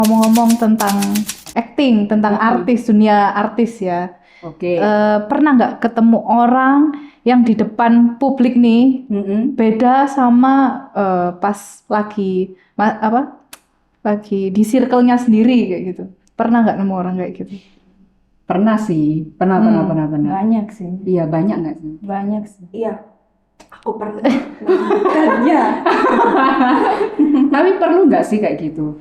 Ngomong-ngomong tentang acting, tentang artis, dunia artis ya. Oke. Pernah nggak ketemu orang yang di depan publik nih beda sama pas lagi lagi di circle-nya sendiri kayak gitu? Pernah nggak nemu orang kayak gitu? Pernah sih, pernah. Banyak sih. Iya, banyak nggak sih? Banyak sih. Iya, aku pernah melakukannya. Tapi perlu nggak sih kayak gitu?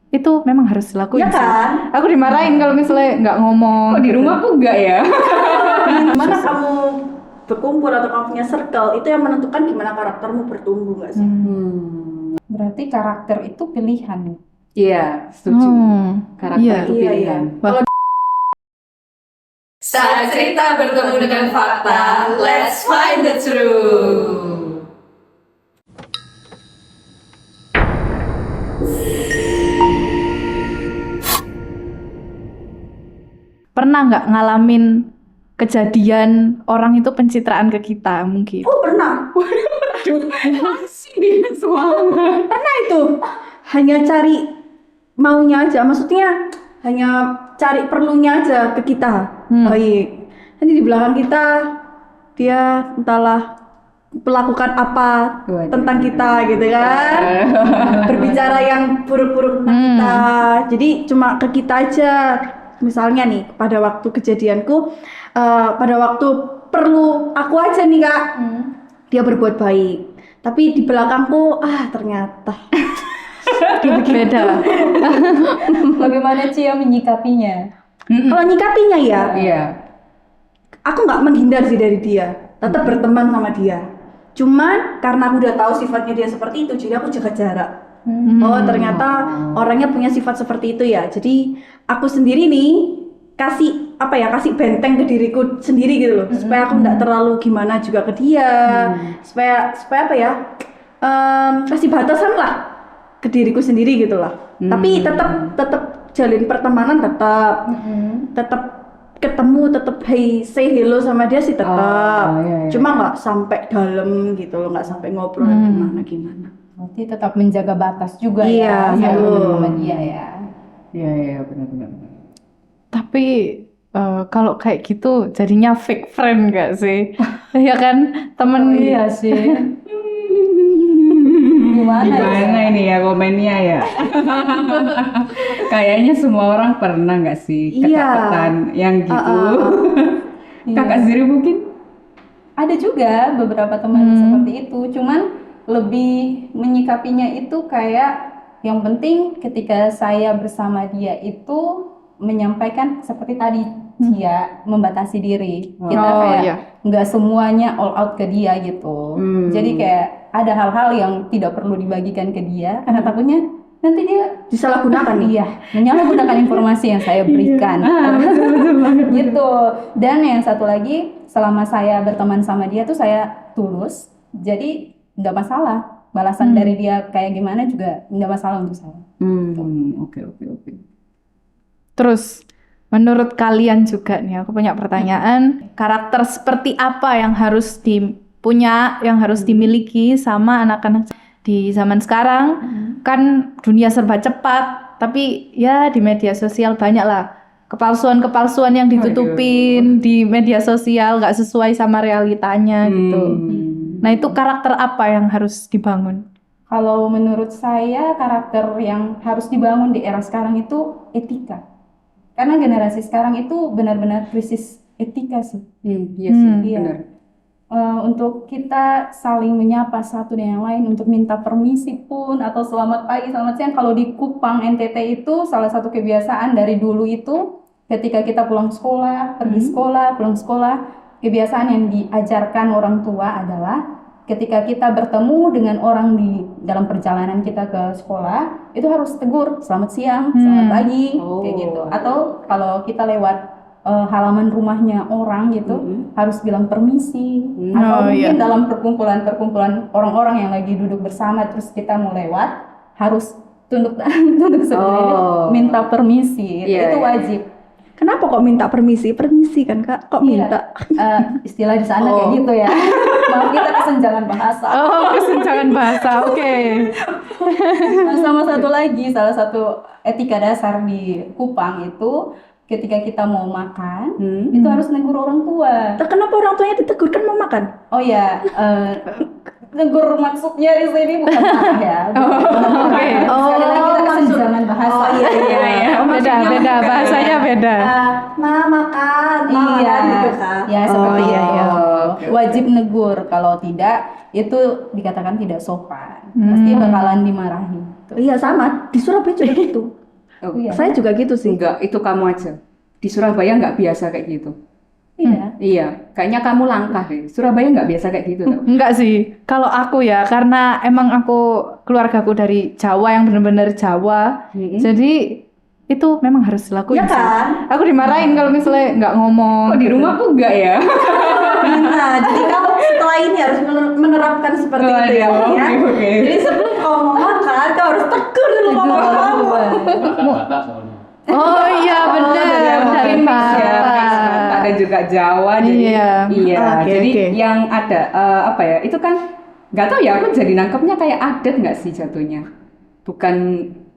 Itu memang harus dilakuin Iya sih. kan? Aku dimarahin kalau misalnya nggak ngomong. Kok di rumahku nggak ya? Gimana kamu berkumpul atau kamu punya circle, itu yang menentukan gimana karaktermu bertumbuh nggak sih? Berarti karakter itu pilihan. Iya, setuju. Karakter Iya. itu pilihan. Wah. Saat cerita bertemu dengan fakta, let's find the truth. Pernah nggak ngalamin kejadian orang itu pencitraan ke kita mungkin? Oh pernah. Masih dia semua. Pernah itu. Hanya cari maunya aja, maksudnya hanya cari perlunya aja ke kita. Baik. Nanti di belakang kita dia entahlah melakukan apa Waduh. tentang kita gitu kan. Berbicara yang buruk-buruk tentang kita. Jadi cuma ke kita aja. Misalnya nih pada waktu kejadianku, pada waktu perlu aku aja nih Kak, dia berbuat baik. Tapi di belakangku, ternyata Beda. Bagaimana Cia menyikapinya? kalau nyikapinya ya, Iya. aku nggak menghindar sih dari dia, tetap berteman sama dia. Cuman karena aku udah tahu sifatnya dia seperti itu, jadi aku jaga jarak. Oh ternyata orangnya punya sifat seperti itu ya. Jadi aku sendiri nih kasih benteng ke diriku sendiri gitu loh, supaya aku nggak terlalu gimana juga ke dia, supaya kasih batasan lah ke diriku sendiri gitu lah. Tapi tetap jalin pertemanan, tetap ketemu, tetap say hello sama dia sih tetap. Iya. Cuma nggak sampai dalam gitu loh, nggak sampai ngobrol gimana. Berarti tetap menjaga batas juga Iya, ya betul. sama dia ya. Iya, benar. Tapi kalau kayak gitu jadinya fake friend gak sih? Ya kan temen. Iya sih. Gimana ini ya komennya ya? Kayaknya semua orang pernah nggak sih Iya. ketakutan yang gitu? Kakak sendiri mungkin? Ada juga beberapa teman yang seperti itu, cuman lebih menyikapinya itu kayak yang penting ketika saya bersama dia itu menyampaikan seperti tadi Cia, membatasi diri. Kita Oh, kayak iya. nggak semuanya all out ke dia gitu. Jadi kayak ada hal-hal yang tidak perlu dibagikan ke dia karena takutnya nanti dia Disalahgunakan nih. iya, menyalahgunakan informasi yang saya berikan. Gitu. Dan yang satu lagi, selama saya berteman sama dia tuh saya tulus. Jadi nggak masalah. Balasan dari dia kayak gimana juga nggak masalah untuk saya. Oke. Terus menurut kalian juga nih, aku punya pertanyaan, karakter seperti apa yang harus yang harus dimiliki sama anak-anak di zaman sekarang? Kan dunia serba cepat, tapi ya di media sosial banyak lah kepalsuan-kepalsuan yang ditutupin di media sosial, nggak sesuai sama realitanya gitu. Nah itu karakter apa yang harus dibangun? Kalau menurut saya karakter yang harus dibangun di era sekarang itu etika. Karena generasi sekarang itu benar-benar krisis etika sih. Iya sih, Iya. benar. Untuk kita saling menyapa satu dan yang lain, untuk minta permisi pun atau selamat pagi, selamat siang. Kalau di Kupang NTT itu salah satu kebiasaan dari dulu itu ketika kita pulang sekolah, pergi sekolah, pulang sekolah, kebiasaan yang diajarkan orang tua adalah ketika kita bertemu dengan orang di dalam perjalanan kita ke sekolah, itu harus tegur, selamat siang, selamat pagi, kayak gitu. Atau kalau kita lewat halaman rumahnya orang gitu, harus bilang permisi. Atau mungkin dalam perkumpulan orang-orang yang lagi duduk bersama, terus kita mau lewat, harus tunduk seperti itu, minta permisi. Itu wajib. Kenapa kok minta permisi? Permisi kan Kak? Kok minta? Istilah di sana kayak gitu ya. Maaf kita kesenjangan bahasa. Oh, kesenjangan bahasa. Oke. Nah, sama satu lagi, salah satu etika dasar di Kupang itu ketika kita mau makan, itu harus negur orang tua. Kenapa orang tuanya ditegur kan mau makan? Oh ya, negur maksudnya di sini bukan marah ya. Oke. Sekali lagi kita kesenjangan bahasa. Oh iya. Beda bahasanya beda. Ma makan, Iya, gitu kan? ya seperti iya, itu. iya. Wajib negur, kalau tidak itu dikatakan tidak sopan. Pasti bakalan dimarahi. Iya sama, di Surabaya juga gitu. Oh, Iya. Saya juga gitu sih. enggak, itu kamu aja. Di Surabaya nggak biasa kayak gitu. Iya. Iya, kayaknya kamu langkah deh. Surabaya nggak biasa kayak gitu tau. Enggak sih. Kalau aku ya, karena emang aku keluargaku dari Jawa yang benar-benar Jawa. Jadi itu memang harus dilakuin Iya sih. kan? Aku dimarahin kalau misalnya nggak ngomong. Kok di rumah aku enggak ya? Nah, jadi kamu setelah ini harus menerapkan seperti itu ya. Waduh, Ya. oke. Jadi sebelum kamu mau makan, kau harus tegur dulu Negur mama orang kamu. tua. Batak soalnya. Oh iya benar, dari Mix ya, mix Batak. Batak dan juga Jawa. Jadi Iya. Oke, jadi oke. yang ada apa ya? Itu kan nggak tahu ya. Aku jadi nangkepnya kayak adat nggak sih jatuhnya? Bukan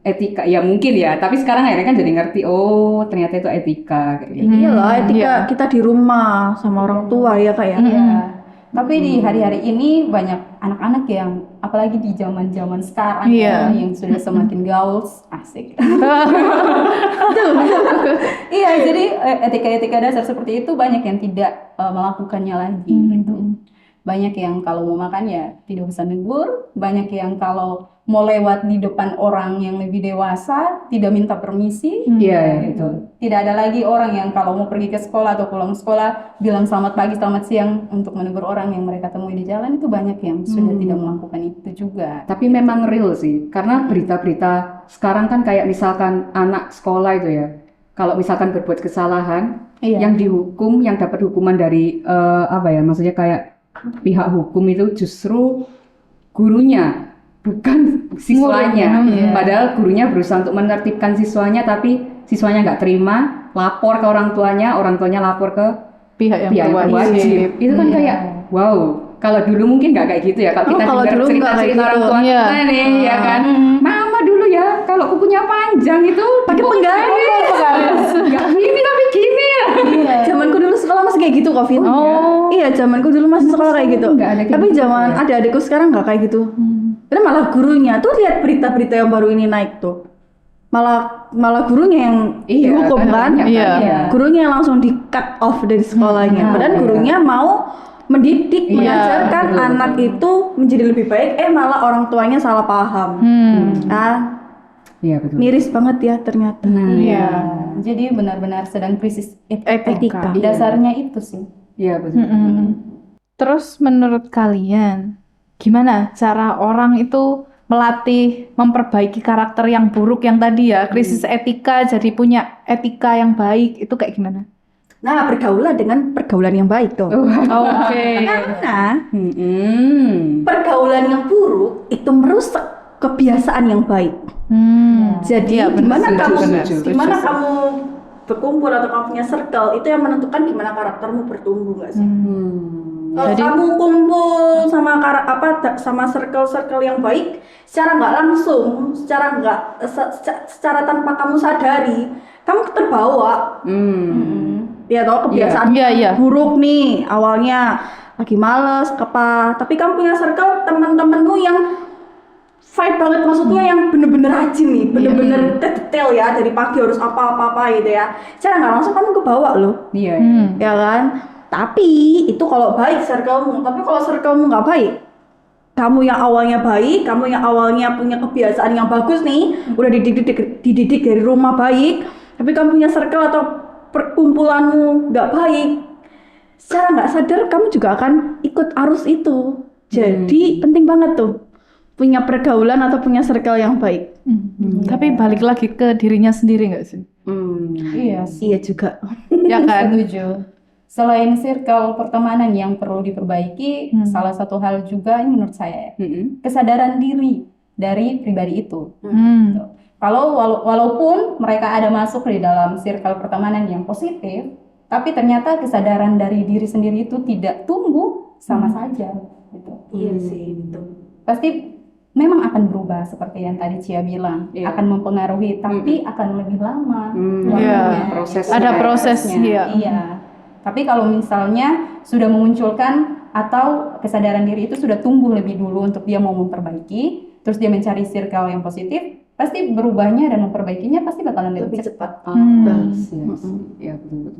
etika ya mungkin ya. Tapi sekarang akhirnya kan jadi ngerti. Oh ternyata itu etika kayak gitu. Iya lah, etika iya. kita di rumah sama orang tua ya Kak ya. Iya. Tapi di hari-hari ini banyak anak-anak yang apalagi di zaman-zaman sekarang Iya. ya, yang sudah semakin gaul, asik. Iya, jadi etika-etika dasar seperti itu banyak yang tidak melakukannya lagi gitu. Banyak yang kalau mau makan ya tidak usah negur, banyak yang kalau mau lewat di depan orang yang lebih dewasa tidak minta permisi. Iya Gitu. itu. Tidak ada lagi orang yang kalau mau pergi ke sekolah atau pulang sekolah bilang selamat pagi, selamat siang untuk menegur orang yang mereka temui di jalan, itu banyak yang sudah tidak melakukan itu juga. Tapi memang real sih, karena berita-berita sekarang kan kayak misalkan anak sekolah itu ya, kalau misalkan berbuat kesalahan, Iya. yang dihukum, yang dapat hukuman dari apa ya, maksudnya kayak pihak hukum itu justru gurunya, bukan siswanya. Iya. Padahal gurunya berusaha untuk menertibkan siswanya, tapi siswanya nggak terima, lapor ke orang tuanya lapor ke Pihak yang pihak yang berwajib. Itu kan Iya. kayak wow. Kalau dulu mungkin nggak kayak gitu ya. Kalau kita kalau dengar dulu nggak kayak cerita-cerita orang gitu. tua Iya. kita nih, ya kan. Mama dulu ya, kalau kukunya panjang itu Pakai penggaris. nggak gini tapi gini ya. Iya. Zamanku dulu sekolah masih kayak gitu kok, Vin. Oh. Iya, zamanku dulu masih sekolah kayak gitu. Nggak ada kayak Tapi gitu zaman ya? adik-adikku sekarang nggak kayak gitu. Karena malah gurunya tuh lihat berita-berita yang baru ini naik tuh. Malah gurunya yang Iya, dihukum kan kan. banyak Iya. Iya. Gurunya yang langsung di cut off dari sekolahnya. Padahal gurunya mau mendidik, Iya, mengajarkan betul, anak itu menjadi lebih baik, malah orang tuanya salah paham. Ah, Iya betul. miris banget ya ternyata. Nah, Iya. Jadi benar-benar sedang krisis Etika. Dasarnya itu sih. iya betul. Terus menurut kalian, gimana cara orang itu melatih, memperbaiki karakter yang buruk yang tadi ya, krisis etika jadi punya etika yang baik, itu kayak gimana? Nah, bergaulan dengan pergaulan yang baik tuh. Oke. Karena Hmm. pergaulan yang buruk itu merusak kebiasaan yang baik. Jadi Iya, benar. gimana Setuju, kamu setuju. gimana kamu berkumpul atau kamu punya circle itu yang menentukan gimana karaktermu bertumbuh nggak sih? Kalau Jadi- kamu kumpul sama sama circle-circle yang baik, secara nggak langsung, secara tanpa kamu sadari, kamu terbawa. Ya toh kebiasaan Iya, iya. buruk nih awalnya lagi males tapi kamu punya circle teman-temanmu yang fight banget, maksudnya yang bener-bener rajin nih, bener-bener detail ya, dari pagi harus apa-apa gitu ya. Secara nggak langsung kamu kebawa loh, Iya. ya kan? Tapi itu kalau baik circlemu, tapi kalau circlemu nggak baik, kamu yang awalnya baik, kamu yang awalnya punya kebiasaan yang bagus nih, udah dididik dari rumah baik, tapi kamu punya circle atau perkumpulanmu nggak baik, secara nggak sadar kamu juga akan ikut arus itu. Jadi penting banget tuh punya pergaulan atau punya circle yang baik. Tapi balik lagi ke dirinya sendiri nggak sih? Iya sih. Iya juga. Ya kan? Setuju. Selain circle pertemanan yang perlu diperbaiki, salah satu hal juga ini menurut saya ya, kesadaran diri. dari pribadi itu. Hmm. Gitu. Kalau walaupun mereka ada masuk di dalam circle pertemanan yang positif, tapi ternyata kesadaran dari diri sendiri itu tidak tumbuh sama saja gitu. Iya sih, betul. Pasti memang akan berubah seperti yang tadi Cia bilang, Iya. akan mempengaruhi tapi akan lebih lama. Iya. Prosesnya. Ada prosesnya. Iya. Tapi kalau misalnya sudah memunculkan atau kesadaran diri itu sudah tumbuh lebih dulu untuk dia mau memperbaiki, terus dia mencari circle yang positif, pasti berubahnya dan memperbaikinya pasti bakalan lebih Lebih cepat. cepat. Ya, betul.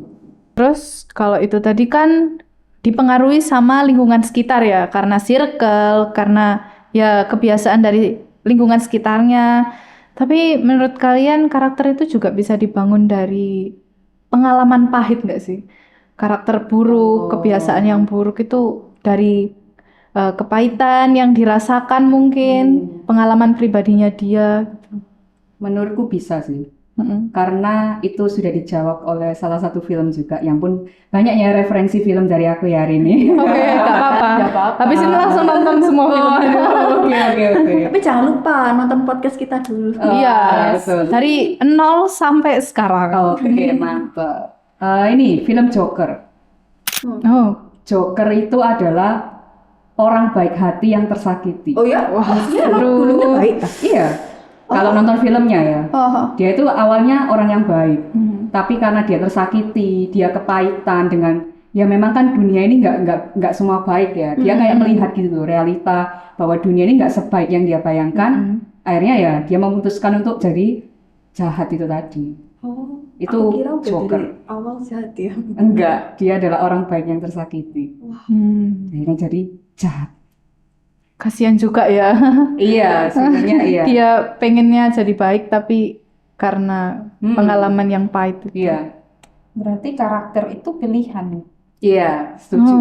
Terus kalau itu tadi kan dipengaruhi sama lingkungan sekitar ya, karena circle, karena ya kebiasaan dari lingkungan sekitarnya. Tapi menurut kalian karakter itu juga bisa dibangun dari pengalaman pahit nggak sih? Karakter buruk, kebiasaan yang buruk itu dari kepahitan yang dirasakan mungkin, pengalaman pribadinya dia. Menurutku bisa sih. Mm-mm. Karena itu sudah dijawab oleh salah satu film juga. Yang pun banyak ya referensi film dari aku ya hari ini. Oke, nggak apa-apa. Habis ini langsung nonton semua film. Oke. Tapi jangan lupa nonton podcast kita dulu. Iya, betul. dari 0 sampai sekarang. Oke, mantap. Ini film Joker. Oh, Joker itu adalah orang baik hati yang tersakiti. Oh ya? wah, Dia emang dulunya seru. baik. Iya. Kalau nonton filmnya ya, Oh. dia itu awalnya orang yang baik, tapi karena dia tersakiti, dia kepahitan dengan, ya memang kan dunia ini nggak semua baik ya. Dia kayak melihat gitu loh, realita bahwa dunia ini nggak sebaik yang dia bayangkan. Akhirnya ya dia memutuskan untuk jadi jahat itu tadi. Oh, Itu aku kira udah Joker. dari awal jahat ya. Enggak, dia adalah orang baik yang tersakiti. Akhirnya jadi jahat. Kasihan juga ya. Iya, sebenarnya iya. Dia pengennya jadi baik tapi karena pengalaman yang pahit itu. Iya, Berarti karakter itu pilihan. iya, setuju.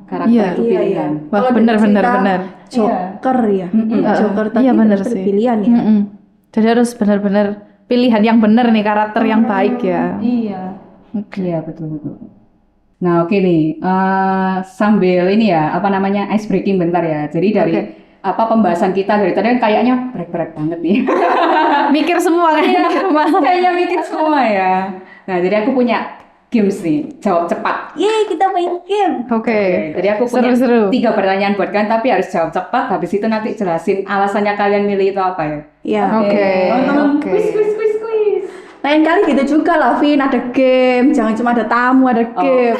Karakter iya. itu pilihan. Wah, Kalau benar dari benar cerita benar. Joker ya. Mm-mm. Joker tadi Iya, benar berarti sih. pilihan ya. Mm-mm. Jadi harus benar-benar pilihan yang benar nih, karakter yang baik ya. Iya. Iya, betul. Nah, oke nih. Sambil ini ya, apa namanya, ice breaking bentar ya. Jadi dari apa pembahasan kita dari tadi kan kayaknya break banget nih. Mikir semua kan di rumah. Kayaknya mikir semua ya. Nah, jadi aku punya games nih, jawab cepat. Yeay, kita main game. Oke. Jadi aku punya Seru-seru. 3 pertanyaan buat kalian, tapi harus jawab cepat. Habis itu nanti jelasin alasannya kalian milih itu apa ya. Ya. Oke. Teman-teman, Oke. quiz. Lain kali gitu juga lah, Vin, ada game. Jangan cuma ada tamu, ada game.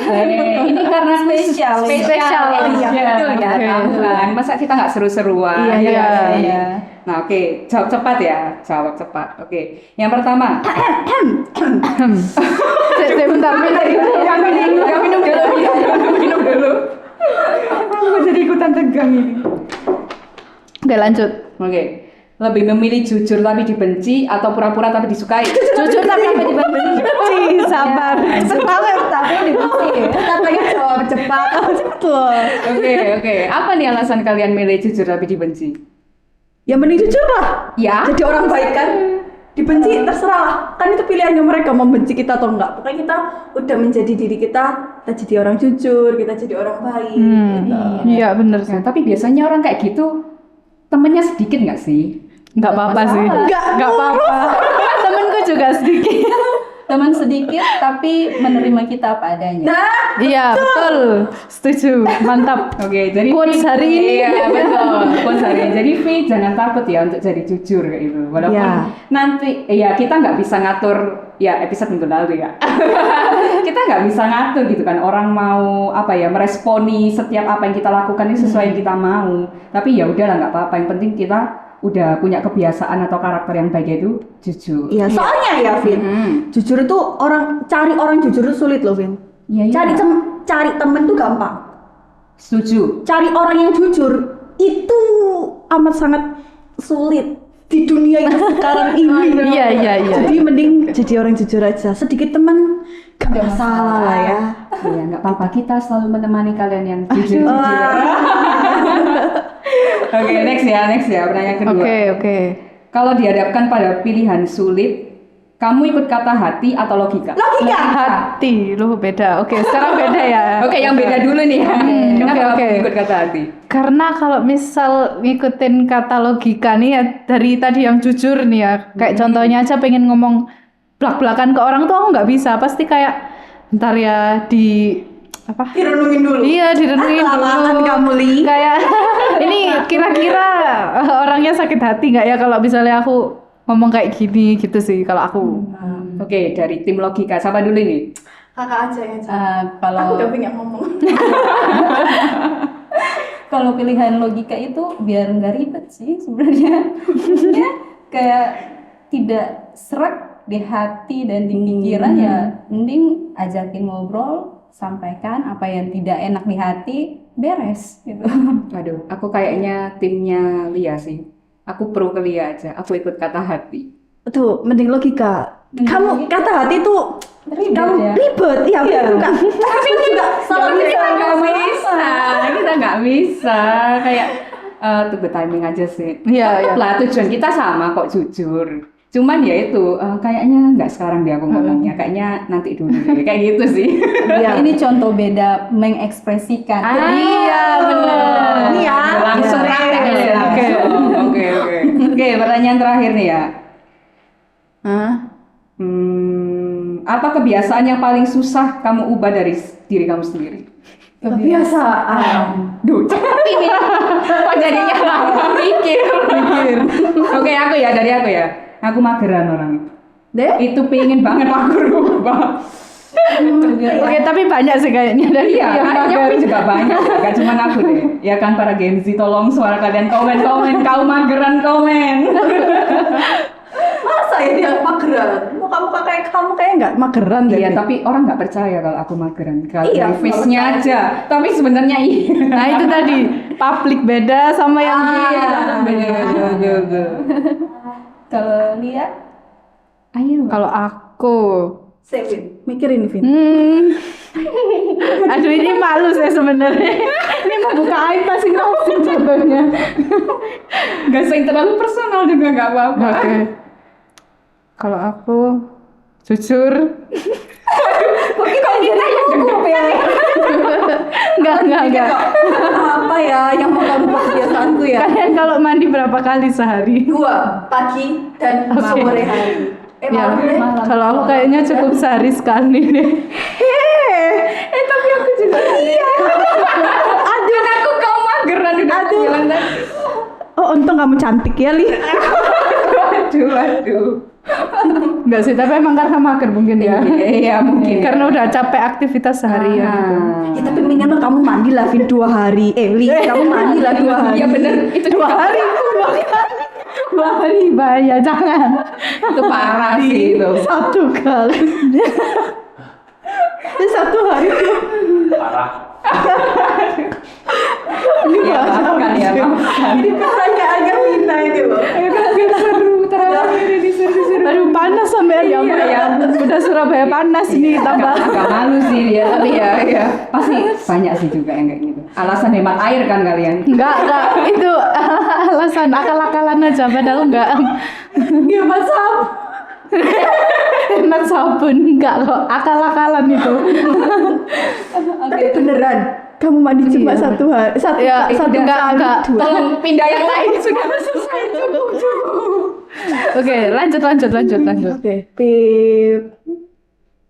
Ini karena Spesial. spesial. Oh, iya, betul ya. Oke. Tambahan. Masa kita nggak seru-seruan? Iya. Nah, oke, jawab cepat ya. Jawab cepat. Oke. Yang pertama. Cek bentar. Minum dulu. Aku jadi ikutan tegang ini. Oke, lanjut. Oke. Lebih memilih jujur tapi dibenci atau pura-pura tapi disukai? Jujur tapi dibenci. Sabar. Cepet banget. Tapi dibenci. Katanya jawab cepat. Betul. Oke. Apa nih alasan kalian milih jujur tapi dibenci? Ya mending jujur lah. Ya. Jadi orang baik kan. Dibenci terserah lah. Kan itu pilihannya mereka mau benci kita atau enggak. Pokoknya kita udah menjadi diri kita jadi orang jujur, kita jadi orang baik. Gitu. Iya, bener sih. Nah, tapi biasanya orang kayak gitu temennya sedikit nggak sih? Nggak apa-apa sih. Nggak apa-apa. Temenku juga sedikit. Teman sedikit tapi menerima kita apa adanya. Nah, Iya, betul. Setuju. Mantap. Oke, jadi Quotes Vi- hari ini. Iya, betul. Quotes hari ini. Jadi Vi jangan takut ya untuk jadi jujur kayak gitu. Walaupun Iya. nanti ya kita nggak bisa ngatur ya episode minggu lalu ya. Kita nggak bisa ngatur gitu kan orang mau apa ya meresponi setiap apa yang kita lakukan ini sesuai yang kita mau. Tapi ya udahlah nggak apa-apa. Yang penting kita udah punya kebiasaan atau karakter yang baik itu jujur. iya, soalnya ya, Vin. Jujur itu cari orang jujur itu sulit loh, Vin. Iya, iya. Cari temen tuh gampang. Setuju. Cari orang yang jujur itu amat sangat sulit di dunia yang sekarang ini. Iya. Jadi mending jadi orang jujur aja. Sedikit teman gak masalah lah ya. Iya, nggak apa-apa. Kita selalu menemani kalian yang jujur. Oke, next ya. Pertanyaan kedua. Oke. Kalau dihadapkan pada pilihan sulit, Kamu ikut kata hati atau logika? Logika. Hati, loh beda. Oke, sekarang beda ya. Oke, yang beda dulu nih ya. Kenapa oke. kamu ikut kata hati? Karena kalau misal ngikutin kata logika nih ya, dari tadi yang jujur nih ya, kayak contohnya aja pengen ngomong belak-belakan ke orang tuh aku nggak bisa, pasti kayak ntar ya di apa? Direnungin dulu. Iya, direnungin Kelamaan dulu. kamu, Li. Kayak ini kira-kira orangnya sakit hati nggak ya kalau misalnya aku ngomong kayak gini gitu sih kalau aku. Oke, dari tim logika. Siapa dulu nih? Kakak aja yang jawab. Aku Kalau udah pengen ngomong. kalau pilihan logika itu biar nggak ribet sih sebenarnya. Maksudnya kayak tidak serak di hati dan di pikiran ya, mending ajakin ngobrol, sampaikan apa yang tidak enak di hati, beres gitu. Waduh, aku kayaknya timnya Lia sih. Aku pro ke Lia aja. Aku ikut kata hati. Tuh, mending logika. Kamu kata hati tuh Ribet kamu ya. ribet, iya betul kan? Tapi juga salah kita nggak bisa. Kita nggak bisa. Kayak tunggu timing aja sih. Iya, Tetep lah tujuan kita sama kok, jujur. Cuman ya itu kayaknya nggak sekarang deh aku ngomongnya. Kayaknya nanti dulu deh. Kayak gitu sih. Ini contoh beda mengekspresikan. Iya, benar. Ini ya. Langsung Iya. praktek ya. Oke. Oke. Oke, pertanyaan terakhir nih ya. Hah? Apa kebiasaan yang paling susah kamu ubah dari diri kamu sendiri? Kebiasaan. Duh, cepet ini. Kok jadinya lama mikir. Oke, aku ya, dari aku ya. Aku mageran orang. Deh? Itu pengen banget aku rubah. Oke, tapi banyak sih kayaknya dari Iya, yang kayaknya mager. aku juga banyak, gak cuma aku deh. Ya kan para Gen Z, tolong suara kalian komen. Kau mageran komen. Masa ya dia mageran? Muka-muka kayak kamu kayak nggak mageran deh. Iya, tapi orang nggak percaya kalau aku mageran. Kalau Iya, dari face-nya aja. Tapi sebenarnya iya. Nah, itu tadi publik beda sama yang Bener. Kalau lihat, Ayo. kalau aku Vin, mikirin Vin. Aduh, ini malu saya sebenarnya. Ini membuka aib masing-masing contohnya. Gak usah yang terlalu personal juga nggak apa-apa. Oke. Kalau aku jujur, Kok kita cukup ya? enggak. Apa ya yang mau kamu kebiasaanku ya? Kalian kalau mandi berapa kali sehari? 2, pagi dan Oke. sore hari. Ya, malam deh. kalau aku kayaknya cukup sehari sekali deh. Tapi aku juga. Iya. Aduh, aku kau mageran udah bilang tadi. Oh, untung kamu cantik ya, Li. Aduh. Enggak sih, tapi emang karena mager mungkin ya. Iya, mungkin. Karena udah capek aktivitas seharian gitu. Ya tapi minimal kamu mandi lah Vin 2 hari. Li, kamu mandi lah 2 hari. Iya bener, itu 2 hari. 2 hari bahaya, jangan. itu parah sih itu. 1 kali. Ini 1 hari. Parah. Ya, maafkan ya, maafkan. Ini pertanyaannya Vina ini loh. Aduh, panas sampai ya ampun. Iya, ya. Udah Surabaya panas nih tambah. Agak malu sih ya, tapi ya. Pasti banyak sih juga yang kayak gitu. Alasan hemat air kan kalian? Enggak. Itu alasan akal-akalan aja, padahal enggak. Iya masa? Hemat sabun, enggak kok. Akal-akalan itu. Tapi beneran kamu mandi cuma 1 hari. Ya, satu enggak, kali, enggak. 2. Tolong pindah yang lain sudah selesai. Oke, lanjut. Oke, Pip.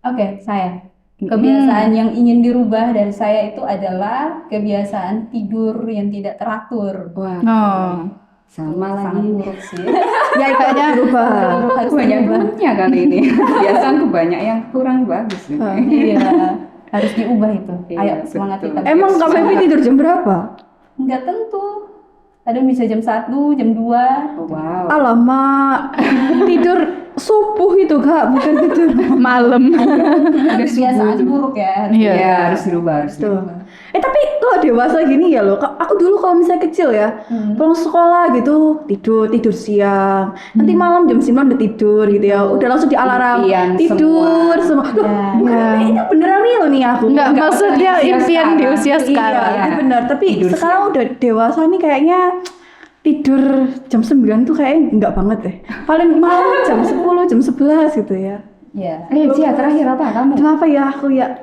oke, saya. Kebiasaan yang ingin dirubah dari saya itu adalah kebiasaan tidur yang tidak teratur. Wah, Oh. sama Sangat lagi. buruk sih. Ya itu Kayaknya berubah. Harus Banyak dirubah. banyak kali ini. Biasaanku banyak yang kurang bagus. Iya, harus diubah itu. Iya, Ayo semangat betul. kita. Emang Kak Pepi tidur jam berapa? Nggak tentu. Kadang bisa jam 1, jam 2. Wow. Alamak, tidur subuh itu Kak, bukan tidur Malam. Kebiasaan buruk ya. Iya. Iya, harus dirubah, harus tuh. dirubah. Tapi kalau dewasa gini ya loh, aku dulu kalau misalnya kecil ya, pulang sekolah gitu, tidur siang, nanti malam jam 9 udah tidur gitu ya, udah langsung di alarm, Impian tidur semua. Loh, Ya. bukan ini beneran real nih aku. Enggak, maksudnya usia impian di sekarang. usia sekarang. Iya, benar. Tapi Tidur sekarang udah dewasa nih kayaknya tidur jam 9 tuh kayak enggak banget deh. Paling malam jam 10, jam 11 gitu ya. Iya. Cia, terakhir apa kamu? Cuma apa ya aku ya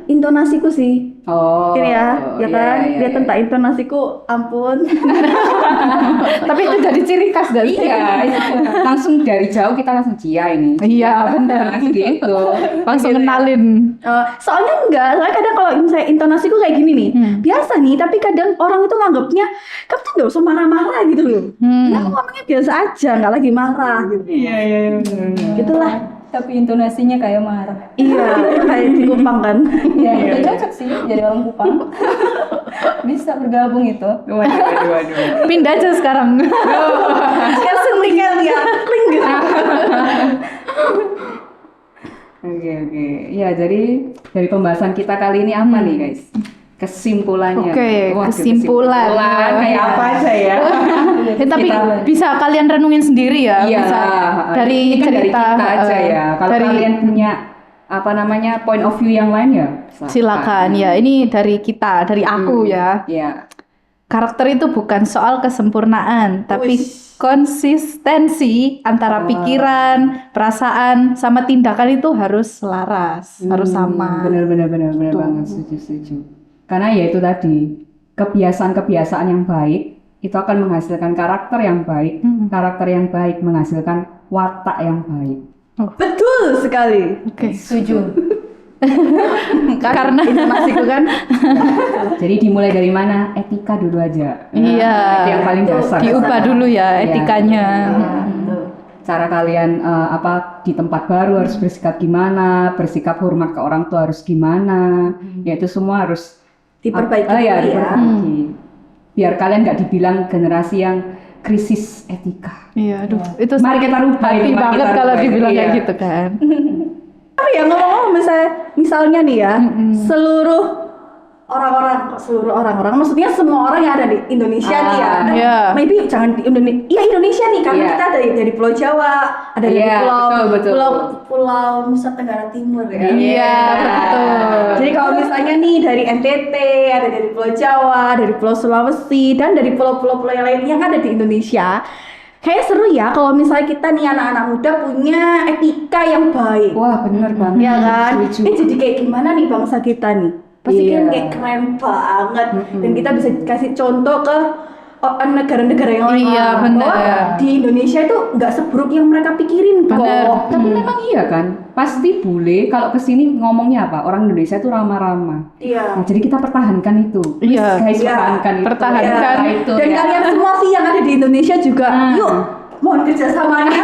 intonasiku sih. Oh, Ini ya iya, kan? iya, Dia iya. tentang intonasiku, ampun. Tapi itu jadi ciri khas gak sih? Iya, langsung dari jauh kita langsung Cia ini. Iya, benar. Langsung gitu. Langsung kenalin. Soalnya kadang kalau misalnya intonasiku kayak gini nih, biasa nih, tapi kadang orang itu nganggapnya kamu tuh nggak usah marah-marah gitu loh. Nah, aku ngomongnya biasa aja, nggak lagi marah gitu. Iya. Gitulah. Tapi intonasinya kayak marah. Iya, kayak di Kupang kan. Ya, udah cocok sih jadi orang Kupang. Bisa bergabung itu. Waduh. Pindah aja sekarang. Langsung tinggal ya, kling gitu. Oke. Ya, jadi dari pembahasan kita kali ini apa nih, guys? Kesimpulannya. Oke, Waduh, kesimpulan. kayak apa aja ya? Tapi bisa kalian renungin sendiri ya, Iya, bisa dari ini kan dari cerita kita aja ya. Kalau dari kalian punya point of view yang lain ya, silakan ya. Ini dari kita, dari aku ya. Iya. Karakter itu bukan soal kesempurnaan, tapi konsistensi antara pikiran, perasaan, sama tindakan itu harus selaras, harus sama. Benar banget, setuju. Karena ya itu tadi, kebiasaan-kebiasaan yang baik itu akan menghasilkan karakter yang baik. Karakter yang baik menghasilkan watak yang baik. Betul sekali. Oke. Setuju. Karena Intonasiku kan. Jadi dimulai dari mana? Etika dulu aja. Iya. Itu yang paling dasar. diubah dulu ya etikanya. Cara kalian di tempat baru harus bersikap gimana, bersikap hormat ke orang tua harus gimana, ya itu semua harus Diperbaiki ya, dulu ya. diperbaiki. Biar kalian nggak dibilang generasi yang krisis etika. Iya, aduh, itu Mari kita rubah hati ini, mari banget kita kalau rubah. dibilang kayak Iya. gitu kan. Tapi ya ngomong-ngomong misalnya nih ya, seluruh orang-orang, maksudnya semua orang yang ada di Indonesia nih ya. Iya. Maybe jangan di Indonesia. Iya, Indonesia nih karena Iya. kita dari Pulau Jawa, ada dari Iya, betul. Pulau Nusa Tenggara Timur ya. Iya, betul. Jadi kalau misalnya nih dari NTT, ada dari Pulau Jawa, dari Pulau Sulawesi, dan dari pulau-pulau yang lain yang ada di Indonesia, kayak seru ya kalau misalnya kita nih anak-anak muda punya etika yang baik. Wah, bener banget. Ya kan? Setuju. Jadi kayak gimana nih bangsa kita nih? Pasti Iya. kan kayak keren banget. Dan kita bisa kasih contoh ke negara-negara yang lain. Iya, bener. Bahwa di Indonesia itu nggak seburuk yang mereka pikirin Bener. kok. Tapi memang iya kan, pasti bule kalau kesini ngomongnya apa? Orang Indonesia itu ramah-ramah. Iya. Nah, jadi kita pertahankan itu. Please, Iya. guys, Iya. pertahankan itu. Pertahankan. Ya, itu. Dan ya. kalian semua sih yang ada di Indonesia juga, yuk mohon kerjasamanya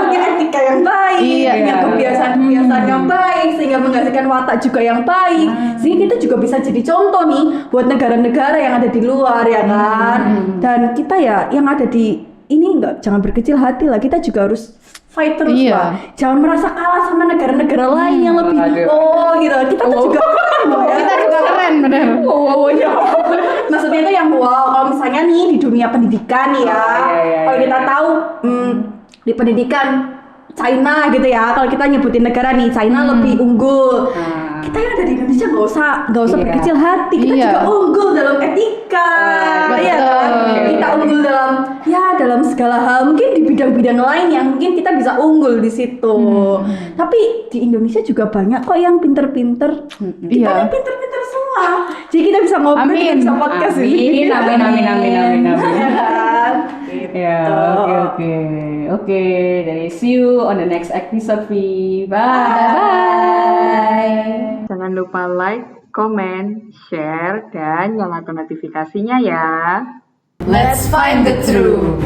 punya etika yang baik, Iya. punya kebiasaan-kebiasaan yang baik sehingga menghasilkan watak juga yang baik, sehingga kita juga bisa jadi contoh nih buat negara-negara yang ada di luar ya kan. Dan kita ya yang ada di ini jangan berkecil hati lah, kita juga harus fight terus Iya. lah, jangan merasa kalah sama negara-negara lain yang lebih gitu. Kita tuh juga Kita juga keren, bener. maksudnya itu yang kalau misalnya nih di dunia pendidikan nih ya, iya. kalau kita tahu di pendidikan China gitu ya, kalau kita nyebutin negara nih China lebih unggul, kita yang ada di Indonesia nggak usah Iya. berkecil hati, kita Iya. juga unggul dalam etika, ya betul. kan? Kita unggul dalam segala hal, mungkin di bidang-bidang lain yang mungkin kita bisa unggul di situ. Tapi di Indonesia juga banyak kok yang pinter-pinter, kita Iya. yang pinter-pinter semua, jadi kita bisa ngobrol, kita Amin. bisa podcast Amin, amin. Ya kan? Ya, oke. Dari see you on the next episode, Vi. Bye. Jangan lupa like, komen, share, dan nyalakan notifikasinya ya. Let's find the truth.